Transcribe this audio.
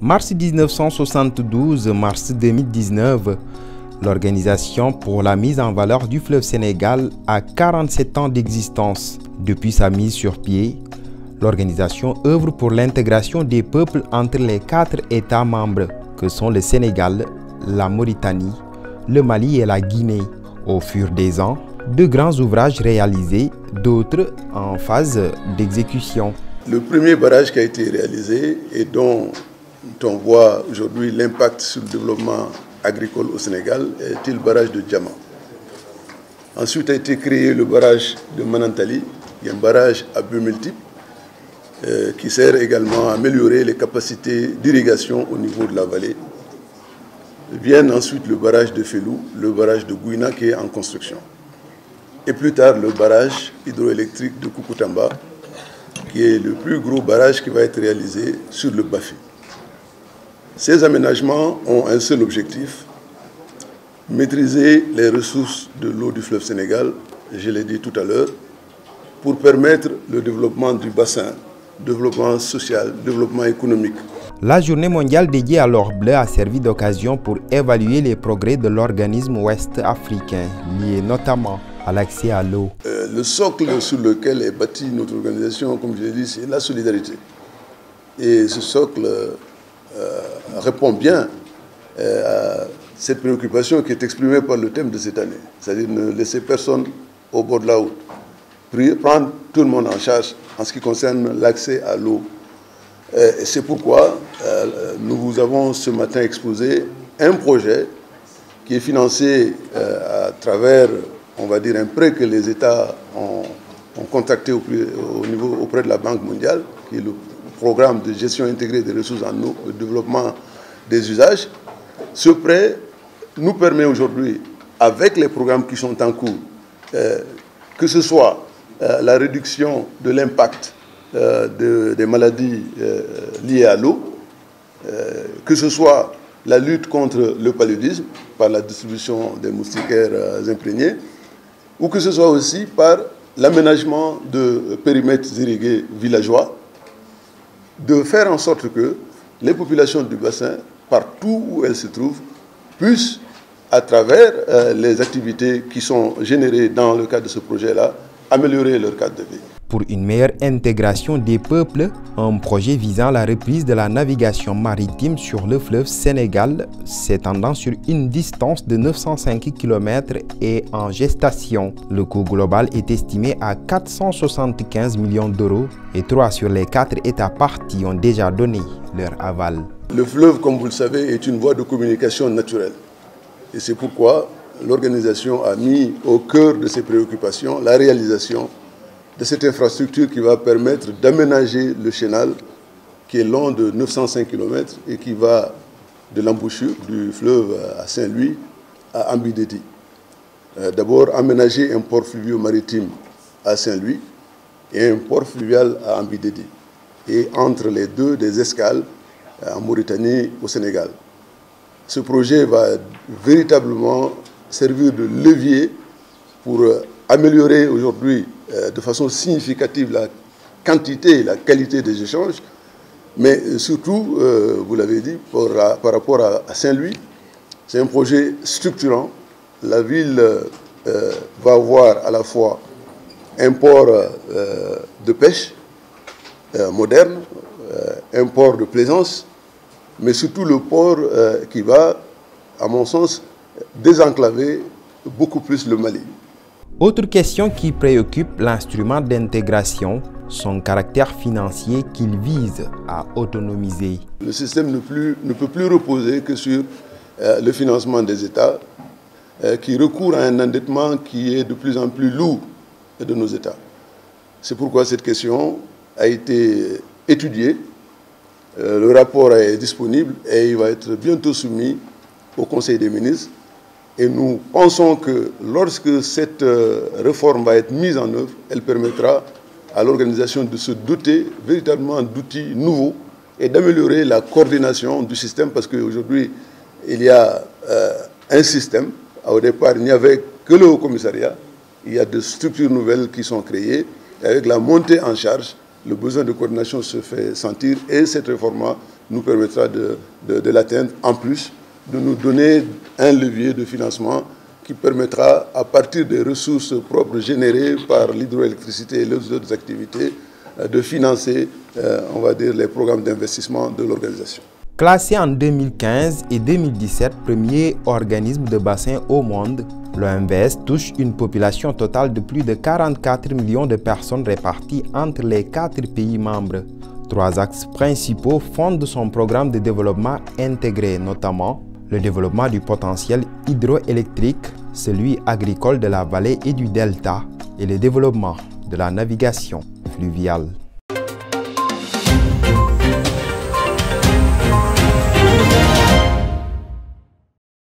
Mars 1972, mars 2019, l'Organisation pour la mise en valeur du fleuve Sénégal a 47 ans d'existence. Depuis sa mise sur pied, l'organisation œuvre pour l'intégration des peuples entre les 4 États membres que sont le Sénégal, la Mauritanie, le Mali et la Guinée. Au fur des ans, de grands ouvrages réalisés, d'autres en phase d'exécution. Le premier barrage qui a été réalisé et dont on voit aujourd'hui l'impact sur le développement agricole au Sénégal est le barrage de Diama. Ensuite a été créé le barrage de Manantali, qui est un barrage à but multiple qui sert également à améliorer les capacités d'irrigation au niveau de la vallée. Viennent ensuite le barrage de Felou, le barrage de Gouina qui est en construction. Et plus tard, le barrage hydroélectrique de Koukoutamba, qui est le plus gros barrage qui va être réalisé sur le Bafi. Ces aménagements ont un seul objectif, maîtriser les ressources de l'eau du fleuve Sénégal, je l'ai dit tout à l'heure, pour permettre le développement du bassin, développement social, développement économique. La journée mondiale dédiée à l'or bleu a servi d'occasion pour évaluer les progrès de l'organisme ouest-africain, liés notamment à l'accès à l'eau. Le socle sur lequel est bâtie notre organisation, comme je l'ai dit, c'est la solidarité. Et ce socle répond bien à cette préoccupation qui est exprimée par le thème de cette année, c'est-à-dire ne laisser personne au bord de la route, prendre tout le monde en charge en ce qui concerne l'accès à l'eau. C'est pourquoi nous vous avons ce matin exposé un projet qui est financé à travers, on va dire, un prêt que les États ont contracté auprès de la Banque mondiale, qui est le programme de gestion intégrée des ressources en eau, le développement des usages. Ce prêt nous permet aujourd'hui, avec les programmes qui sont en cours, que ce soit la réduction de l'impact des maladies liées à l'eau, que ce soit la lutte contre le paludisme par la distribution des moustiquaires imprégnés, ou que ce soit aussi par l'aménagement de périmètres irrigués villageois, de faire en sorte que les populations du bassin, partout où elles se trouvent, puissent, à travers les activités qui sont générées dans le cadre de ce projet-là, améliorer leur cadre de vie. Pour une meilleure intégration des peuples, un projet visant la reprise de la navigation maritime sur le fleuve Sénégal, s'étendant sur une distance de 905 km est en gestation. Le coût global est estimé à 475 millions d'euros et 3 sur les 4 États parties ont déjà donné leur aval. Le fleuve, comme vous le savez, est une voie de communication naturelle. Et c'est pourquoi l'organisation a mis au cœur de ses préoccupations la réalisation de cette infrastructure qui va permettre d'aménager le chenal qui est long de 905 km et qui va de l'embouchure du fleuve à Saint-Louis à Ambidédi. D'abord, aménager un port fluvio-maritime à Saint-Louis et un port fluvial à Ambidédi. Et entre les deux, des escales en Mauritanie, au Sénégal. Ce projet va véritablement servir de levier pour améliorer aujourd'hui de façon significative la quantité et la qualité des échanges, mais surtout, vous l'avez dit, par rapport à Saint-Louis, c'est un projet structurant. La ville va avoir à la fois un port de pêche moderne, un port de plaisance, mais surtout le port qui va, à mon sens, désenclaver beaucoup plus le Mali. Autre question qui préoccupe l'instrument d'intégration, son caractère financier qu'il vise à autonomiser. Le système ne peut plus reposer que sur le financement des États qui recourent à un endettement qui est de plus en plus lourd de nos États. C'est pourquoi cette question a été étudiée. Le rapport est disponible et il va être bientôt soumis au Conseil des ministres. Et nous pensons que lorsque cette réforme va être mise en œuvre, elle permettra à l'organisation de se doter véritablement d'outils nouveaux et d'améliorer la coordination du système parce qu'aujourd'hui, il y a un système. Au départ, il n'y avait que le Haut-Commissariat. Il y a des structures nouvelles qui sont créées. Et avec la montée en charge, le besoin de coordination se fait sentir et cette réforme nous permettra de l'atteindre, en plus de nous donner un levier de financement qui permettra, à partir des ressources propres générées par l'hydroélectricité et les autres activités, de financer, on va dire, les programmes d'investissement de l'organisation. Classé en 2015 et 2017 premier organisme de bassin au monde, l'OMVS touche une population totale de plus de 44 millions de personnes réparties entre les 4 pays membres. 3 axes principaux fondent son programme de développement intégré, notamment le développement du potentiel hydroélectrique, celui agricole de la vallée et du delta, et le développement de la navigation fluviale.